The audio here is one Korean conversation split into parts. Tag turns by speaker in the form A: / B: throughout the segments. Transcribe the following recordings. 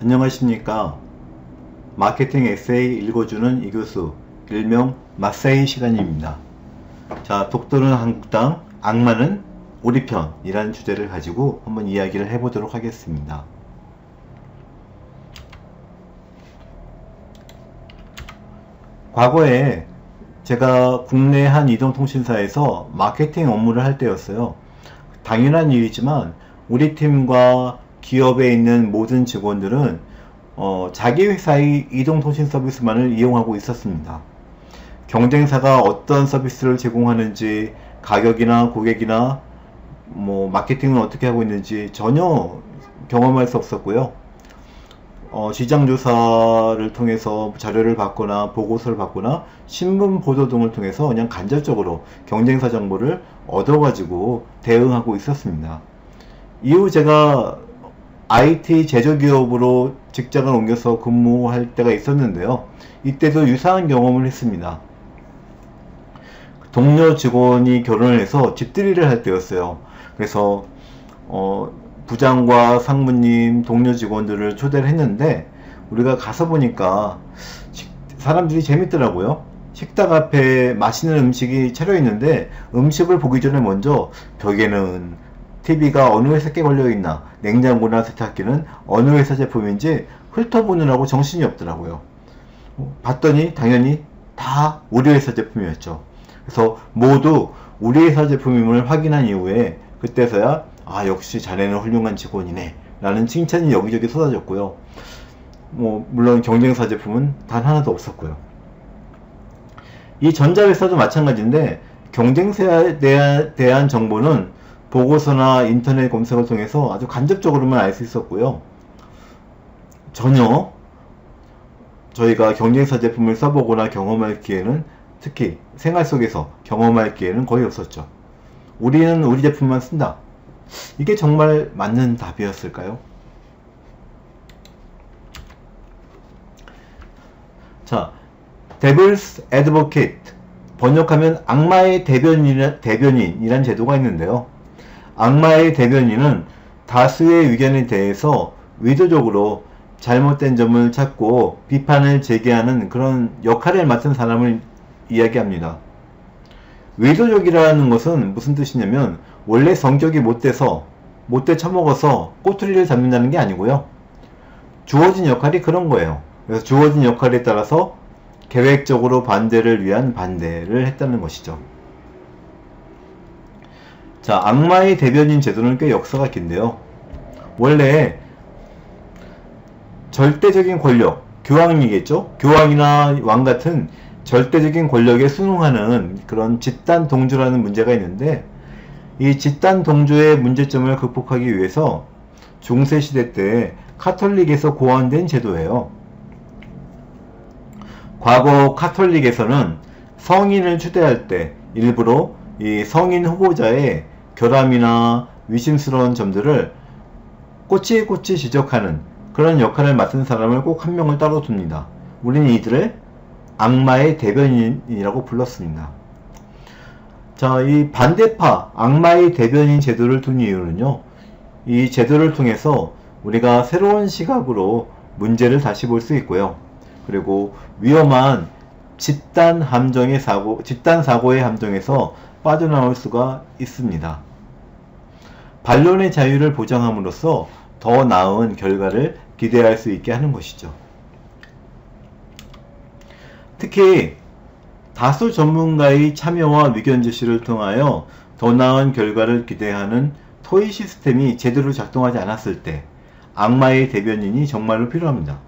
A: 안녕하십니까. 마케팅 에세이 읽어주는 이교수, 일명 마사이 시간입니다. 자, 독도는 한국당, 악마는 우리 편이라는 주제를 가지고 한번 이야기를 해보도록 하겠습니다. 과거에 제가 국내 한 이동통신사에서 마케팅 업무를 할 때였어요. 당연한 일이지만 우리 팀과 기업에 있는 모든 직원들은 자기 회사의 이동통신 서비스만을 이용하고 있었습니다. 경쟁사가 어떤 서비스를 제공하는지, 가격이나 고객이나 마케팅을 어떻게 하고 있는지 전혀 경험할 수 없었고요. 시장조사를 통해서 자료를 받거나 보고서를 받거나 신문 보도 등을 통해서 그냥 간접적으로 경쟁사 정보를 얻어가지고 대응하고 있었습니다. 이후 제가 IT 제조기업으로 직장을 옮겨서 근무할 때가 있었는데요. 이때도 유사한 경험을 했습니다. 동료 직원이 결혼을 해서 집들이를 할 때였어요. 그래서 부장과 상무님, 동료 직원들을 초대를 했는데 우리가 가서 보니까 사람들이 재밌더라고요. 식탁 앞에 맛있는 음식이 차려 있는데 음식을 보기 전에 먼저 벽에는 TV가 어느 회사께 걸려있나, 냉장고나 세탁기는 어느 회사 제품인지 훑어보느라고 정신이 없더라고요. 봤더니 당연히 다 우리 회사 제품이었죠. 그래서 모두 우리 회사 제품임을 확인한 이후에 그때서야 역시 자네는 훌륭한 직원이네 라는 칭찬이 여기저기 쏟아졌고요. 물론 경쟁사 제품은 단 하나도 없었고요. 이 전자회사도 마찬가지인데 경쟁사에 대한 정보는 보고서나 인터넷 검색을 통해서 아주 간접적으로만 알 수 있었고요. 전혀 저희가 경쟁사 제품을 써보거나 경험할 기회는, 특히 생활 속에서 경험할 기회는 거의 없었죠. 우리는 우리 제품만 쓴다. 이게 정말 맞는 답이었을까요? 자, Devil's Advocate, 번역하면 악마의 대변인이란 제도가 있는데요. 악마의 대변인은 다수의 의견에 대해서 의도적으로 잘못된 점을 찾고 비판을 제기하는 그런 역할을 맡은 사람을 이야기합니다. 의도적이라는 것은 무슨 뜻이냐면 원래 성격이 못돼 처먹어서 꼬투리를 잡는다는 게 아니고요. 주어진 역할이 그런 거예요. 그래서 주어진 역할에 따라서 계획적으로 반대를 위한 반대를 했다는 것이죠. 자, 악마의 대변인 제도는 꽤 역사가 긴데요. 원래 절대적인 권력, 교황이겠죠? 교황이나 왕 같은 절대적인 권력에 순응하는 그런 집단 동조라는 문제가 있는데, 이 집단 동조의 문제점을 극복하기 위해서 중세시대 때 카톨릭에서 고안된 제도예요. 과거 카톨릭에서는 성인을 추대할 때 일부러 이 성인 후보자의 결함이나 위심스러운 점들을 꼬치꼬치 지적하는 그런 역할을 맡은 사람을 꼭 한 명을 따로 둡니다. 우리는 이들을 악마의 대변인이라고 불렀습니다. 자, 이 반대파 악마의 대변인 제도를 둔 이유는요, 이 제도를 통해서 우리가 새로운 시각으로 문제를 다시 볼 수 있고요. 그리고 위험한 집단 사고의 함정에서 빠져나올 수가 있습니다. 반론의 자유를 보장함으로써 더 나은 결과를 기대할 수 있게 하는 것이죠. 특히 다수 전문가의 참여와 의견 제시를 통하여 더 나은 결과를 기대하는 토의 시스템이 제대로 작동하지 않았을 때 악마의 대변인이 정말로 필요합니다.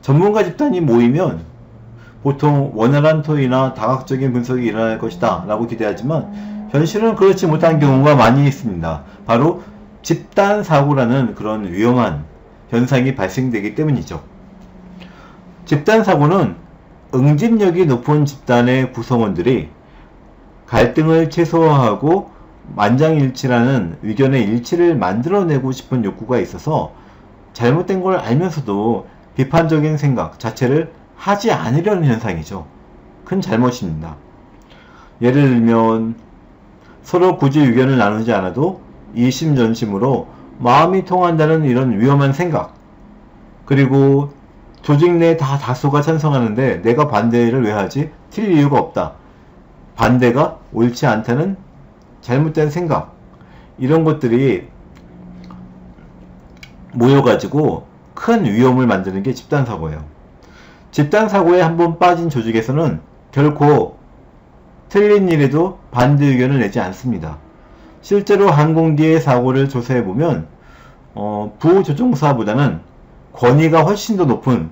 A: 전문가 집단이 모이면 보통 원활한 토의나 다각적인 분석이 일어날 것이다 라고 기대하지만 현실은 그렇지 못한 경우가 많이 있습니다. 바로 집단 사고라는 그런 위험한 현상이 발생되기 때문이죠. 집단 사고는 응집력이 높은 집단의 구성원들이 갈등을 최소화하고 만장일치라는 의견의 일치를 만들어내고 싶은 욕구가 있어서 잘못된 걸 알면서도 비판적인 생각 자체를 하지 않으려는 현상이죠. 큰 잘못입니다. 예를 들면 서로 굳이 의견을 나누지 않아도 이심전심으로 마음이 통한다는 이런 위험한 생각, 그리고 조직 내 다수가 찬성하는데 내가 반대를 왜 하지? 틀릴 이유가 없다. 반대가 옳지 않다는 잘못된 생각, 이런 것들이 모여가지고 큰 위험을 만드는 게 집단사고예요. 집단사고에 한번 빠진 조직에서는 결코 틀린 일에도 반대 의견을 내지 않습니다. 실제로 항공기의 사고를 조사해보면 부조종사보다는 권위가 훨씬 더 높은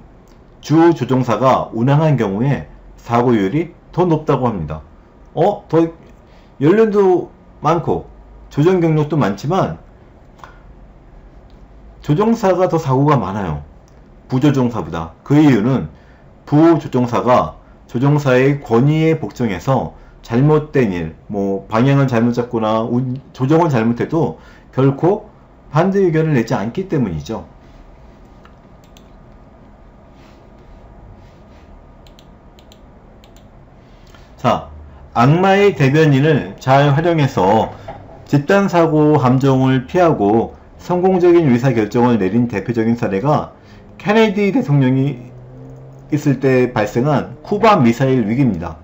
A: 주조종사가 운항한 경우에 사고율이 더 높다고 합니다. 더 연륜도 많고 조종 경력도 많지만 조종사가 더 사고가 많아요. 부조종사보다. 그 이유는 부조종사가 조종사의 권위에 복종해서 잘못된 일, 방향을 잘못 잡거나 조정을 잘못해도 결코 반대 의견을 내지 않기 때문이죠. 자, 악마의 대변인을 잘 활용해서 집단사고 함정을 피하고 성공적인 의사결정을 내린 대표적인 사례가 케네디 대통령이 있을 때 발생한 쿠바 미사일 위기입니다.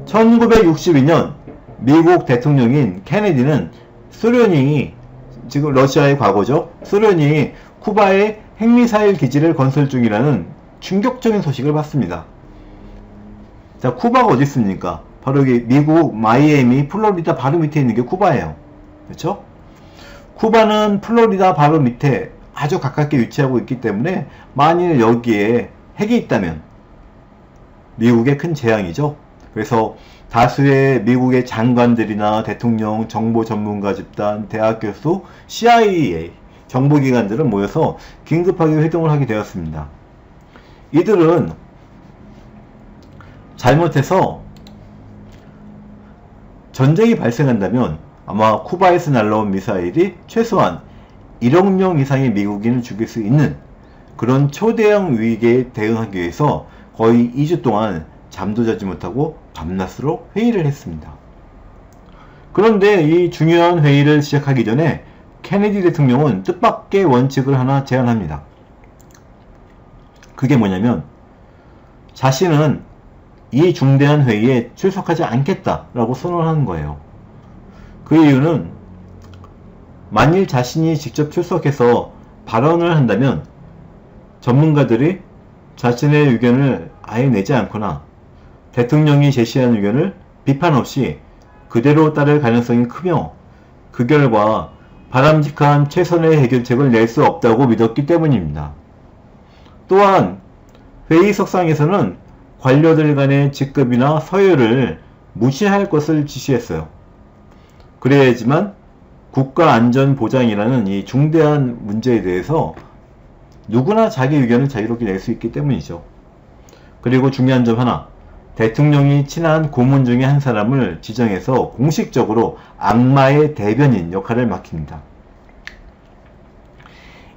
A: 1962년 미국 대통령인 케네디는 소련이, 지금 러시아의 과거죠, 소련이 쿠바에 핵미사일 기지를 건설 중이라는 충격적인 소식을 받습니다. 자, 쿠바가 어디 있습니까? 바로 여기 미국 마이애미, 플로리다 바로 밑에 있는 게 쿠바예요. 그렇죠? 쿠바는 플로리다 바로 밑에 아주 가깝게 위치하고 있기 때문에 만일 여기에 핵이 있다면 미국의 큰 재앙이죠. 그래서 다수의 미국의 장관들이나 대통령, 정보 전문가 집단, 대학 교수, CIA, 정보기관들은 모여서 긴급하게 회동을 하게 되었습니다. 이들은 잘못해서 전쟁이 발생한다면 아마 쿠바에서 날라온 미사일이 최소한 1억 명 이상의 미국인을 죽일 수 있는 그런 초대형 위기에 대응하기 위해서 거의 2주 동안 잠도 자지 못하고 밤낮으로 회의를 했습니다. 그런데 이 중요한 회의를 시작하기 전에 케네디 대통령은 뜻밖의 원칙을 하나 제안합니다. 그게 뭐냐면 자신은 이 중대한 회의에 출석하지 않겠다라고 선언하는 거예요. 그 이유는 만일 자신이 직접 출석해서 발언을 한다면 전문가들이 자신의 의견을 아예 내지 않거나 대통령이 제시한 의견을 비판 없이 그대로 따를 가능성이 크며 그 결과 바람직한 최선의 해결책을 낼 수 없다고 믿었기 때문입니다. 또한 회의석상에서는 관료들 간의 직급이나 서열을 무시할 것을 지시했어요. 그래야지만 국가안전보장이라는 이 중대한 문제에 대해서 누구나 자기 의견을 자유롭게 낼 수 있기 때문이죠. 그리고 중요한 점 하나, 대통령이 친한 고문 중에 한 사람을 지정해서 공식적으로 악마의 대변인 역할을 맡깁니다.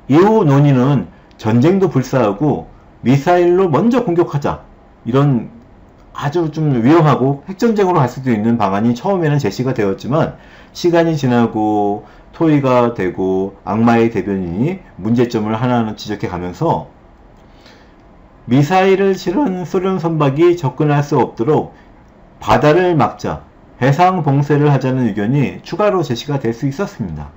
A: 이후 논의는 전쟁도 불사하고 미사일로 먼저 공격하자, 이런 아주 좀 위험하고 핵전쟁으로 갈 수도 있는 방안이 처음에는 제시가 되었지만 시간이 지나고 토의가 되고 악마의 대변인이 문제점을 하나하나 지적해 가면서 미사일을 실은 소련 선박이 접근할 수 없도록 바다를 막자, 해상 봉쇄를 하자는 의견이 추가로 제시가 될 수 있었습니다.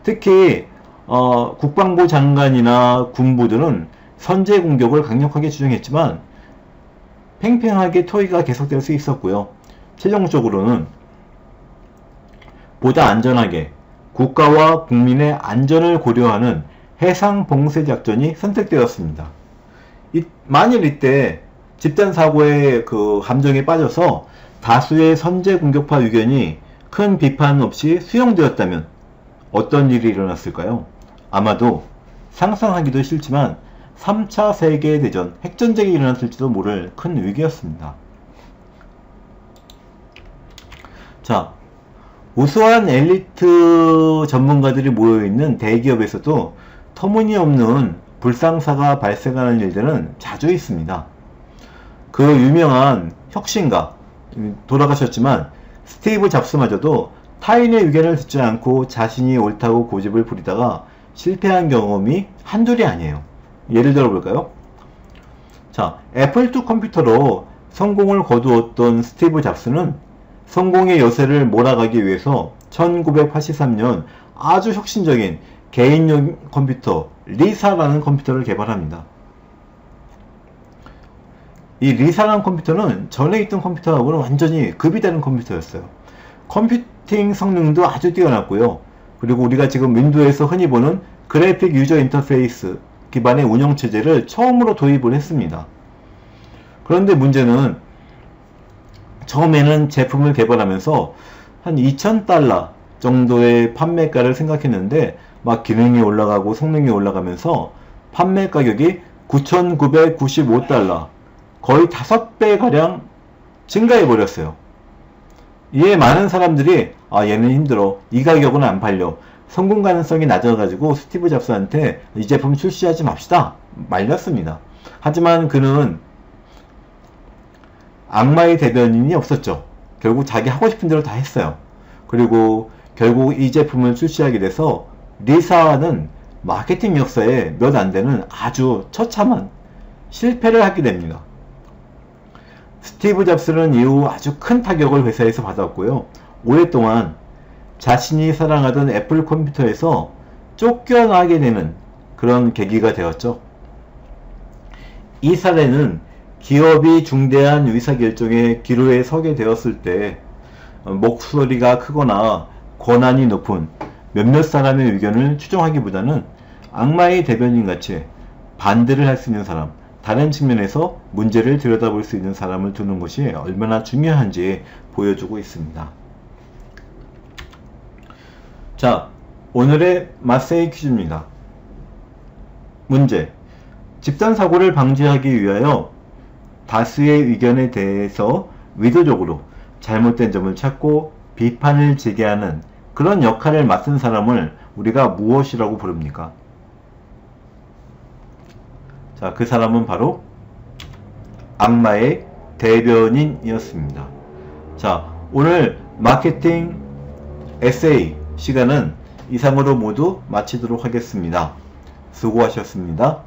A: 특히 국방부 장관이나 군부들은 선제 공격을 강력하게 주장했지만 팽팽하게 토의가 계속될 수 있었고요. 최종적으로는 보다 안전하게 국가와 국민의 안전을 고려하는 해상 봉쇄 작전이 선택되었습니다. 만일 이때 집단사고의 그 함정에 빠져서 다수의 선제 공격파 의견이 큰 비판 없이 수용되었다면 어떤 일이 일어났을까요? 아마도 상상하기도 싫지만 3차 세계대전, 핵전쟁이 일어났을지도 모를 큰 위기였습니다. 자, 우수한 엘리트 전문가들이 모여있는 대기업에서도 터무니없는 불상사가 발생하는 일들은 자주 있습니다. 그 유명한 혁신가, 돌아가셨지만 스티브 잡스마저도 타인의 의견을 듣지 않고 자신이 옳다고 고집을 부리다가 실패한 경험이 한둘이 아니에요. 예를 들어 볼까요? 자, 애플2 컴퓨터로 성공을 거두었던 스티브 잡스는 성공의 여세를 몰아가기 위해서 1983년 아주 혁신적인 개인용 컴퓨터 리사라는 컴퓨터를 개발합니다. 이 리사라는 컴퓨터는 전에 있던 컴퓨터하고는 완전히 급이 다른 컴퓨터였어요. 컴퓨팅 성능도 아주 뛰어났고요. 그리고 우리가 지금 윈도우에서 흔히 보는 그래픽 유저 인터페이스 기반의 운영체제를 처음으로 도입을 했습니다. 그런데 문제는 처음에는 제품을 개발하면서 한 2,000달러 정도의 판매가를 생각했는데 막 기능이 올라가고 성능이 올라가면서 판매 가격이 9,995달러, 거의 5배 가량 증가해 버렸어요. 이에 많은 사람들이 얘는 힘들어, 이 가격은 안 팔려, 성공 가능성이 낮아가지고 스티브 잡스한테 이 제품 출시하지 맙시다 말렸습니다. 하지만 그는 악마의 대변인이 없었죠. 결국 자기 하고 싶은 대로 다 했어요. 그리고 결국 이 제품을 출시하게 돼서 리사는 마케팅 역사에 몇 안 되는 아주 처참한 실패를 하게 됩니다. 스티브 잡스는 이후 아주 큰 타격을 회사에서 받았고요. 오랫동안 자신이 사랑하던 애플 컴퓨터에서 쫓겨나게 되는 그런 계기가 되었죠. 이 사례는 기업이 중대한 의사결정에 기로에 서게 되었을 때 목소리가 크거나 권한이 높은 몇몇 사람의 의견을 추종하기보다는 악마의 대변인같이 반대를 할 수 있는 사람, 다른 측면에서 문제를 들여다볼 수 있는 사람을 두는 것이 얼마나 중요한지 보여주고 있습니다. 자, 오늘의 마세이 퀴즈입니다. 문제. 집단사고를 방지하기 위하여 다수의 의견에 대해서 의도적으로 잘못된 점을 찾고 비판을 제기하는 그런 역할을 맡은 사람을 우리가 무엇이라고 부릅니까? 자, 그 사람은 바로 악마의 대변인이었습니다. 자, 오늘 마케팅 에세이 시간은 이상으로 모두 마치도록 하겠습니다. 수고하셨습니다.